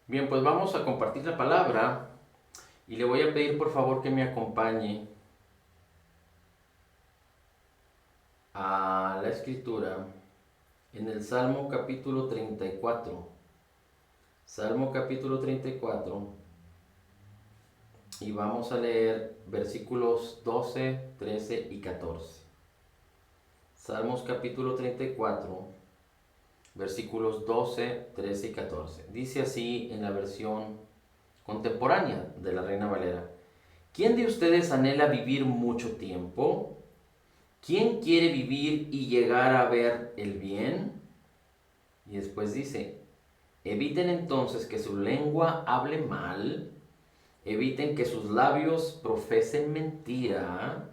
Bien, pues vamos a compartir la palabra y le voy a pedir por favor que me acompañe a la escritura en el Salmo capítulo 34. Salmo capítulo 34 y vamos a leer versículos 12, 13 y 14. Salmos capítulo 34, versículos 12, 13 y 14. Dice así en la versión contemporánea de la Reina Valera. ¿Quién de ustedes anhela vivir mucho tiempo? ¿Quién quiere vivir y llegar a ver el bien? Y después dice, eviten entonces que su lengua hable mal, eviten que sus labios profesen mentira,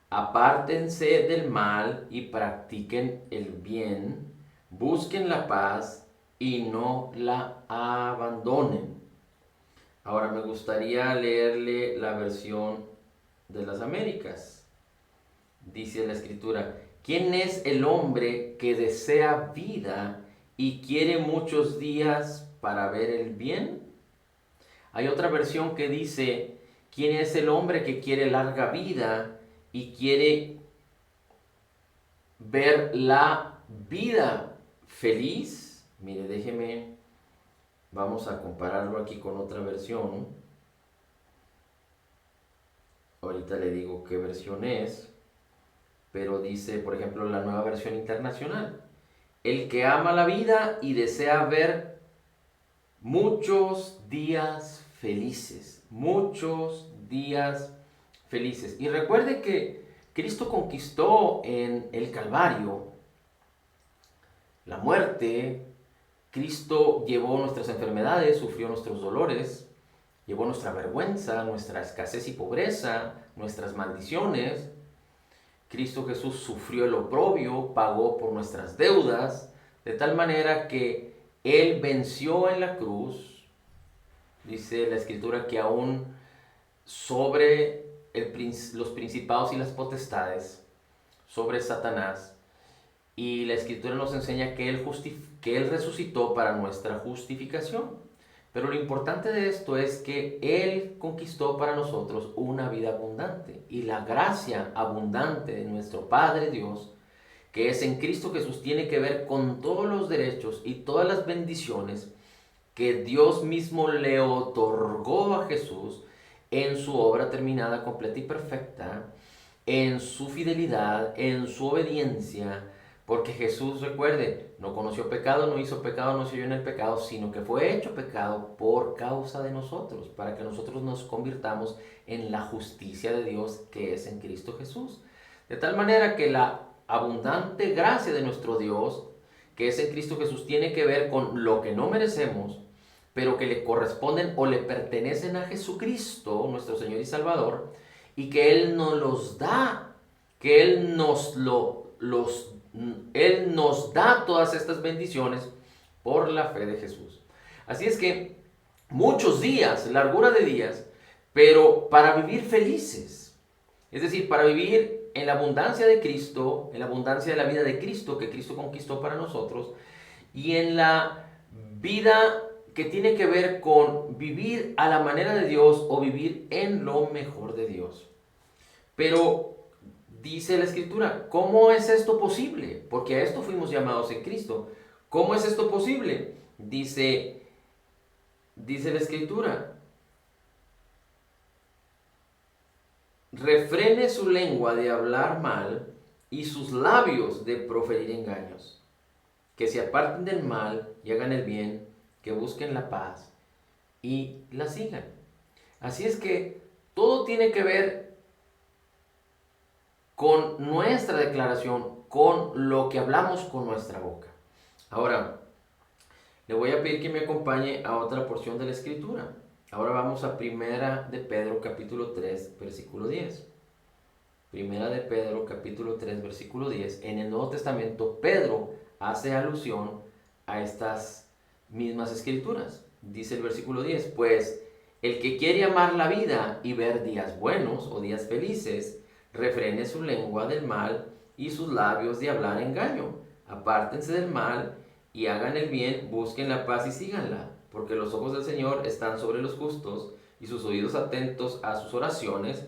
apártense del mal y practiquen el bien, busquen la paz y no la abandonen. Ahora me gustaría leerle la versión de las Américas. Dice la escritura, ¿quién es el hombre que desea vida y quiere muchos días para ver el bien? Hay otra versión que dice, ¿quién es el hombre que quiere larga vida y quiere ver la vida feliz? Mire, déjeme, vamos a compararlo aquí con otra versión. Ahorita le digo qué versión es, pero dice, por ejemplo, la nueva versión internacional. El que ama la vida y desea ver muchos días felices, muchos días felices. Y recuerde que Cristo conquistó en el Calvario la muerte, Cristo llevó nuestras enfermedades, sufrió nuestros dolores, llevó nuestra vergüenza, nuestra escasez y pobreza, nuestras maldiciones. Cristo Jesús sufrió el oprobio, pagó por nuestras deudas, de tal manera que Él venció en la cruz. Dice la Escritura que aún sobre los principados y las potestades, sobre Satanás, y la Escritura nos enseña que Él resucitó para nuestra justificación. Pero lo importante de esto es que Él conquistó para nosotros una vida abundante. Y la gracia abundante de nuestro Padre Dios, que es en Cristo Jesús, tiene que ver con todos los derechos y todas las bendiciones que Dios mismo le otorgó a Jesús en su obra terminada, completa y perfecta, en su fidelidad, en su obediencia, porque Jesús, recuerde, no conoció pecado, no hizo pecado, no se vio en el pecado, sino que fue hecho pecado por causa de nosotros, para que nosotros nos convirtamos en la justicia de Dios que es en Cristo Jesús. De tal manera que la abundante gracia de nuestro Dios, que es en Cristo Jesús, tiene que ver con lo que no merecemos, pero que le corresponden o le pertenecen a Jesucristo, nuestro Señor y Salvador, y que Él nos los da, que Él nos da todas estas bendiciones por la fe de Jesús. Así es que muchos días, largura de días, pero para vivir felices, es decir, para vivir en la abundancia de Cristo, en la abundancia de la vida de Cristo que Cristo conquistó para nosotros, y en la vida que tiene que ver con vivir a la manera de Dios o vivir en lo mejor de Dios. Pero dice la Escritura, ¿cómo es esto posible? Porque a esto fuimos llamados en Cristo. ¿Cómo es esto posible? Dice la Escritura, refrene su lengua de hablar mal y sus labios de proferir engaños. Que se aparten del mal y hagan el bien, que busquen la paz y la sigan. Así es que todo tiene que ver con nuestra declaración, con lo que hablamos con nuestra boca. Ahora, le voy a pedir que me acompañe a otra porción de la Escritura. Ahora vamos a Primera de Pedro capítulo 3, versículo 10. Primera de Pedro capítulo 3, versículo 10. En el Nuevo Testamento, Pedro hace alusión a estas mismas escrituras. Dice el versículo 10, pues el que quiere amar la vida y ver días buenos o días felices, refrene su lengua del mal y sus labios de hablar engaño. Apártense del mal y hagan el bien, busquen la paz y síganla, porque los ojos del Señor están sobre los justos y sus oídos atentos a sus oraciones,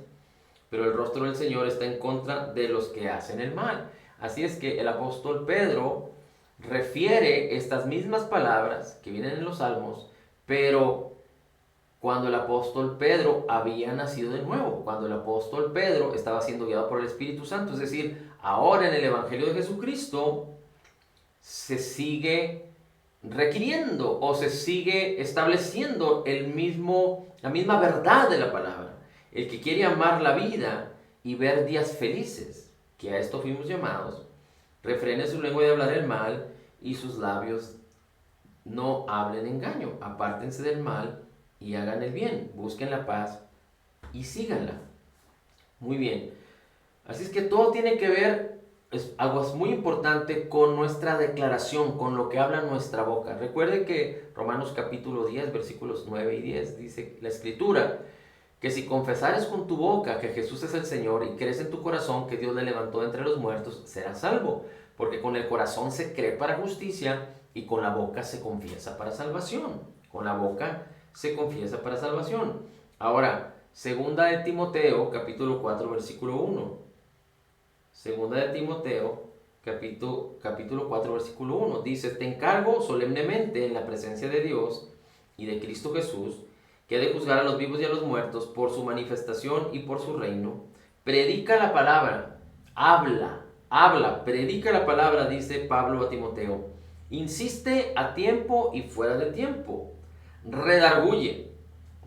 pero el rostro del Señor está en contra de los que hacen el mal. Así es que el apóstol Pedro refiere estas mismas palabras que vienen en los Salmos, pero cuando el apóstol Pedro había nacido de nuevo, cuando el apóstol Pedro estaba siendo guiado por el Espíritu Santo, es decir, ahora en el Evangelio de Jesucristo se sigue requiriendo o se sigue estableciendo la misma verdad de la palabra. El que quiere amar la vida y ver días felices, que a esto fuimos llamados, refrene su lengua de hablar el mal y sus labios no hablen engaño. Apártense del mal y hagan el bien, busquen la paz y síganla. Muy bien. Así es que todo tiene que ver, es algo muy importante, con nuestra declaración, con lo que habla nuestra boca. Recuerden que Romanos capítulo 10, versículos 9 y 10, dice la Escritura, que si confesares con tu boca que Jesús es el Señor y crees en tu corazón que Dios le levantó de entre los muertos, serás salvo. Porque con el corazón se cree para justicia y con la boca se confiesa para salvación. Con la boca se confiesa para salvación. Ahora, segunda de Timoteo, capítulo 4, versículo 1. Segunda de Timoteo, capítulo 4, versículo 1. Dice, te encargo solemnemente en la presencia de Dios y de Cristo Jesús, que ha de juzgar a los vivos y a los muertos por su manifestación y por su reino. Predica la palabra, habla, predica la palabra, dice Pablo a Timoteo. Insiste a tiempo y fuera de tiempo. Redarguye,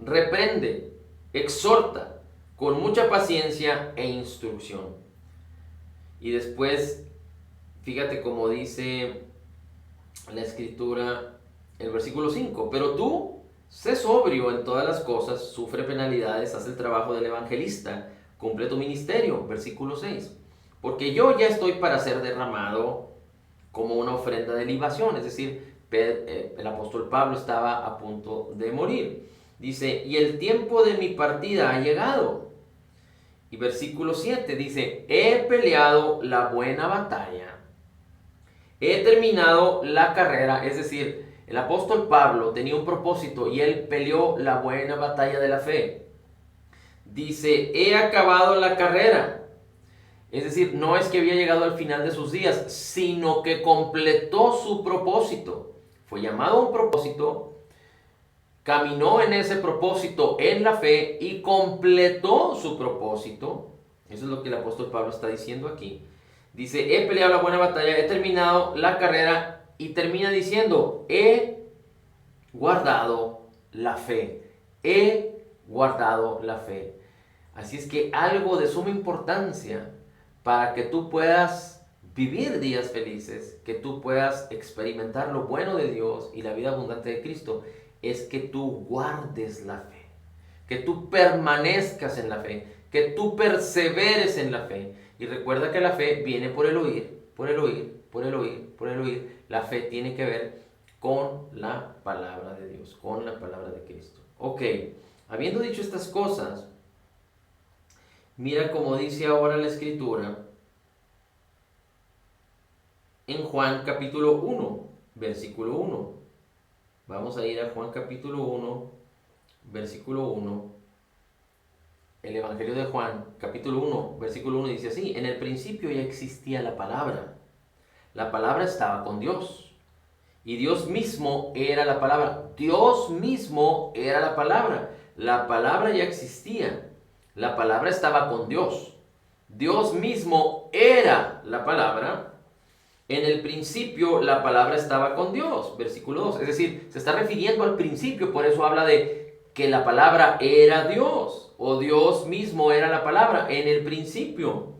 reprende, exhorta con mucha paciencia e instrucción. Y después, fíjate cómo dice la Escritura, el versículo 5. Pero tú, sé sobrio en todas las cosas, sufre penalidades, haz el trabajo del evangelista, cumple tu ministerio. Versículo 6. Porque yo ya estoy para ser derramado como una ofrenda de libación. Es decir, el apóstol Pablo estaba a punto de morir. Dice, y el tiempo de mi partida ha llegado. Y versículo 7 dice, he peleado la buena batalla, he terminado la carrera. Es decir, el apóstol Pablo tenía un propósito y él peleó la buena batalla de la fe. Dice, he acabado la carrera. Es decir, no es que había llegado al final de sus días, sino que completó su propósito. Fue llamado a un propósito, caminó en ese propósito en la fe y completó su propósito. Eso es lo que el apóstol Pablo está diciendo aquí. Dice, he peleado la buena batalla, he terminado la carrera, y termina diciendo, he guardado la fe. He guardado la fe. Así es que algo de suma importancia para que tú puedas vivir días felices, que tú puedas experimentar lo bueno de Dios y la vida abundante de Cristo, es que tú guardes la fe, que tú permanezcas en la fe, que tú perseveres en la fe. Y recuerda que la fe viene por el oír, por el oír, por el oír, por el oír. La fe tiene que ver con la palabra de Dios, con la palabra de Cristo. Ok, habiendo dicho estas cosas, mira cómo dice ahora la Escritura en Juan capítulo 1, versículo 1. Vamos a ir a Juan capítulo 1, versículo 1. El Evangelio de Juan, capítulo 1, versículo 1 dice así, en el principio ya existía la palabra. La palabra estaba con Dios. Y Dios mismo era la palabra. Dios mismo era la palabra. La palabra ya existía. La palabra estaba con Dios. Dios mismo era la palabra. En el principio la palabra estaba con Dios. Versículo 2. Es decir, se está refiriendo al principio, por eso habla de que la palabra era Dios. O Dios mismo era la palabra en el principio.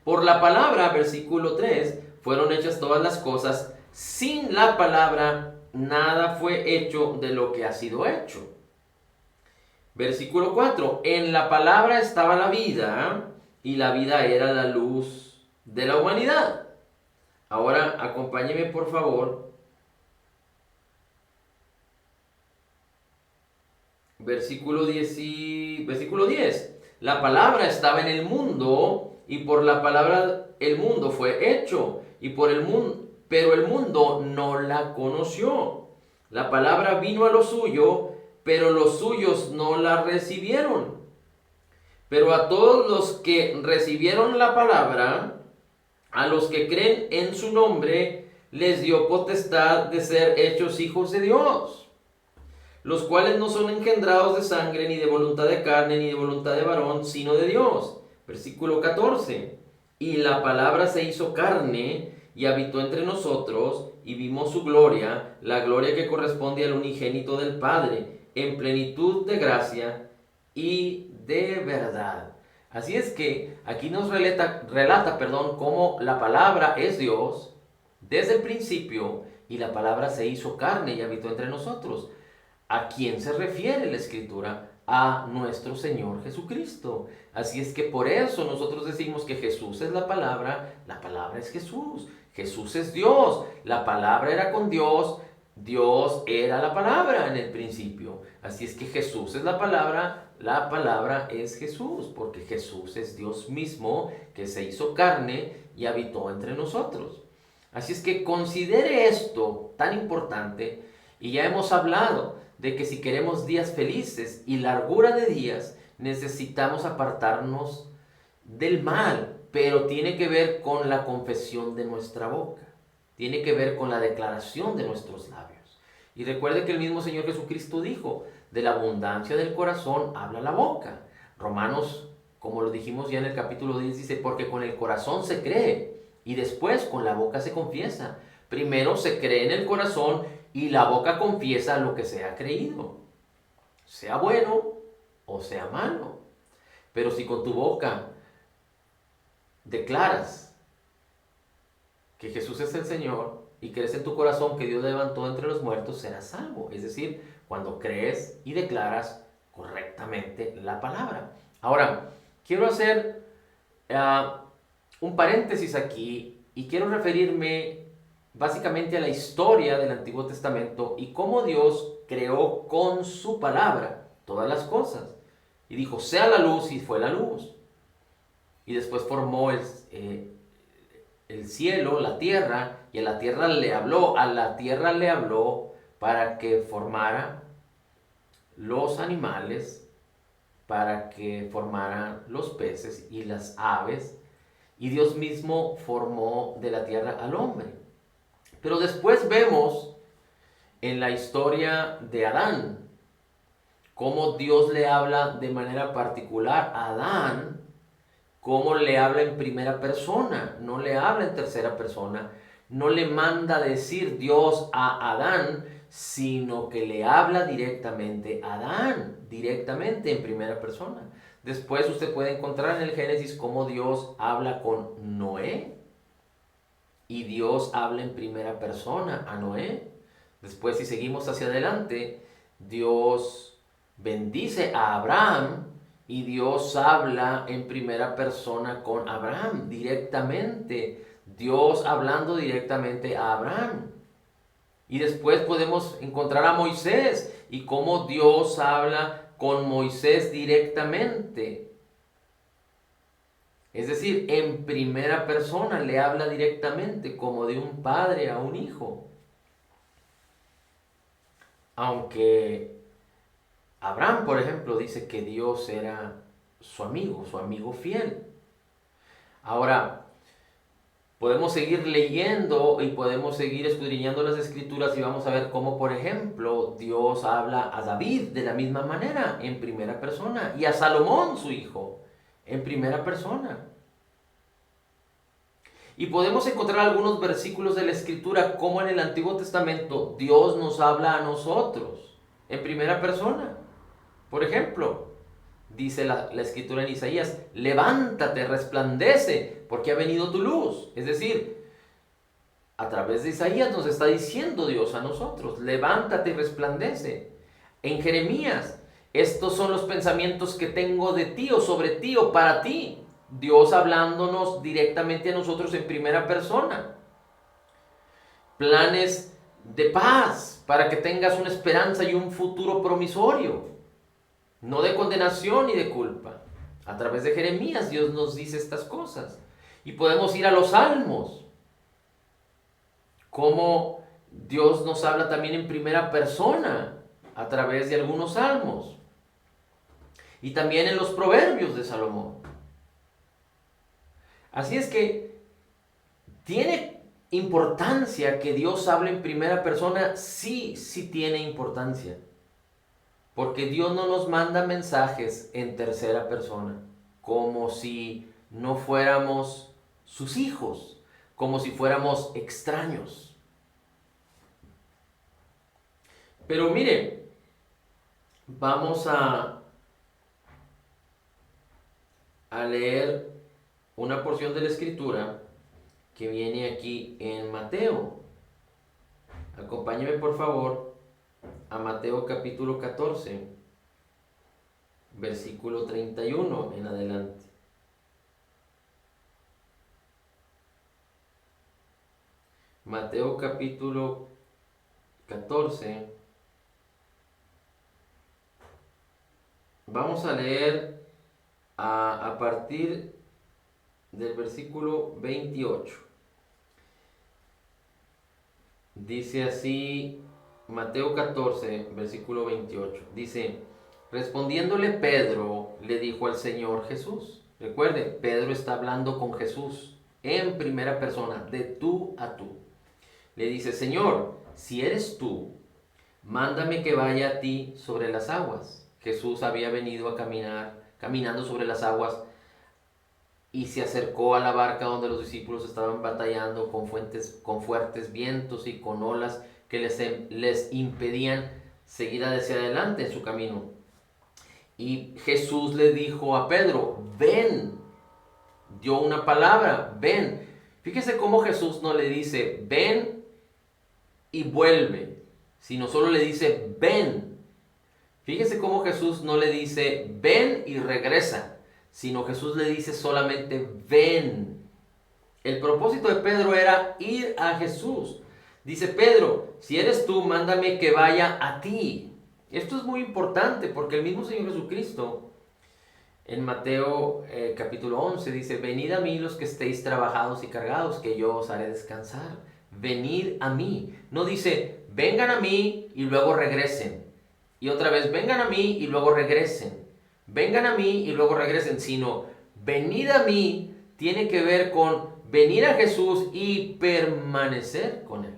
Por la palabra, versículo 3, fueron hechas todas las cosas. Sin la palabra, nada fue hecho de lo que ha sido hecho. Versículo 4, en la palabra estaba la vida, y la vida era la luz de la humanidad. Ahora, acompáñeme por favor. Versículo 10. La palabra estaba en el mundo, y por la palabra el mundo fue hecho, y por el mundo, pero el mundo no la conoció. La palabra vino a lo suyo, pero los suyos no la recibieron. Pero a todos los que recibieron la palabra, a los que creen en su nombre, les dio potestad de ser hechos hijos de Dios, los cuales no son engendrados de sangre, ni de voluntad de carne, ni de voluntad de varón, sino de Dios. Versículo 14. Y la palabra se hizo carne y habitó entre nosotros, y vimos su gloria, la gloria que corresponde al unigénito del Padre, en plenitud de gracia y de verdad. Así es que aquí nos relata, cómo la palabra es Dios desde el principio, y la palabra se hizo carne y habitó entre nosotros. ¿A quién se refiere la Escritura? A nuestro Señor Jesucristo. Así es que por eso nosotros decimos que Jesús es la palabra es Jesús. Jesús es Dios, la palabra era con Dios, Dios era la palabra en el principio. Así es que Jesús es la palabra es Jesús, porque Jesús es Dios mismo que se hizo carne y habitó entre nosotros. Así es que considere esto tan importante, y ya hemos hablado de que si queremos días felices y largura de días, necesitamos apartarnos del mal, pero tiene que ver con la confesión de nuestra boca, tiene que ver con la declaración de nuestros labios. Y recuerde que el mismo Señor Jesucristo dijo, de la abundancia del corazón habla la boca. Romanos, como lo dijimos ya en el capítulo 10, dice, porque con el corazón se cree y después con la boca se confiesa. Primero se cree en el corazón y la boca confiesa lo que se ha creído, sea bueno o sea malo. Pero si con tu boca declaras que Jesús es el Señor y crees en tu corazón que Dios levantó entre los muertos, serás salvo. Es decir, cuando crees y declaras correctamente la palabra. Ahora, quiero hacer un paréntesis aquí y quiero referirme básicamente a la historia del Antiguo Testamento y cómo Dios creó con su palabra todas las cosas. Y dijo, sea la luz, y fue la luz. Y después formó el cielo, la tierra, y a la tierra le habló para que formara los animales, para que formara los peces y las aves, y Dios mismo formó de la tierra al hombre. Pero después vemos en la historia de Adán cómo Dios le habla de manera particular a Adán, cómo le habla en primera persona, no le habla en tercera persona, no le manda decir Dios a Adán, sino que le habla directamente a Adán, directamente en primera persona. Después usted puede encontrar en el Génesis cómo Dios habla con Noé, y Dios habla en primera persona a Noé. Después, si seguimos hacia adelante, Dios bendice a Abraham y Dios habla en primera persona con Abraham directamente. Dios hablando directamente a Abraham. Y después podemos encontrar a Moisés y cómo Dios habla con Moisés directamente. Es decir, en primera persona le habla directamente, como de un padre a un hijo. Aunque Abraham, por ejemplo, dice que Dios era su amigo fiel. Ahora, podemos seguir leyendo y podemos seguir escudriñando las escrituras y vamos a ver cómo, por ejemplo, Dios habla a David de la misma manera, en primera persona, y a Salomón, su hijo, en primera persona. Y podemos encontrar algunos versículos de la Escritura como en el Antiguo Testamento Dios nos habla a nosotros en primera persona. Por ejemplo, dice la Escritura en Isaías, levántate, resplandece, porque ha venido tu luz. Es decir, a través de Isaías nos está diciendo Dios a nosotros, levántate y resplandece. En Jeremías, estos son los pensamientos que tengo de ti o sobre ti o para ti. Dios hablándonos directamente a nosotros en primera persona. Planes de paz para que tengas una esperanza y un futuro promisorio, no de condenación ni de culpa. A través de Jeremías Dios nos dice estas cosas. Y podemos ir a los salmos, como Dios nos habla también en primera persona a través de algunos salmos y también en los proverbios de Salomón. Así es que tiene importancia que Dios hable en primera persona, sí, sí tiene importancia, porque Dios no nos manda mensajes en tercera persona, como si no fuéramos sus hijos, como si fuéramos extraños. Pero mire, vamos a leer una porción de la escritura que viene aquí en Mateo. Acompáñeme por favor a Mateo capítulo 14, versículo 31 en adelante. Mateo capítulo 14. Vamos a leer a partir del versículo 28. Dice así Mateo 14, versículo 28. Dice, respondiéndole Pedro, le dijo al Señor Jesús. Recuerde, Pedro está hablando con Jesús en primera persona, de tú a tú. Le dice, Señor, si eres tú, mándame que vaya a ti sobre las aguas. Jesús había venido a caminando sobre las aguas, y se acercó a la barca donde los discípulos estaban batallando con fuertes vientos y con olas que les impedían seguir hacia adelante en su camino. Y Jesús le dijo a Pedro, ven, dio una palabra, ven. Fíjese cómo Jesús no le dice, ven y vuelve, sino solo le dice, ven. Fíjese cómo Jesús no le dice, ven y regresa, sino Jesús le dice solamente, ven. El propósito de Pedro era ir a Jesús. Dice, Pedro, si eres tú, mándame que vaya a ti. Esto es muy importante porque el mismo Señor Jesucristo en Mateo capítulo 11 dice, venid a mí los que estéis trabajados y cargados, que yo os haré descansar. Venid a mí. No dice, vengan a mí y luego regresen. Y otra vez, vengan a mí y luego regresen. Vengan a mí y luego regresen. Sino, venid a mí tiene que ver con venir a Jesús y permanecer con Él.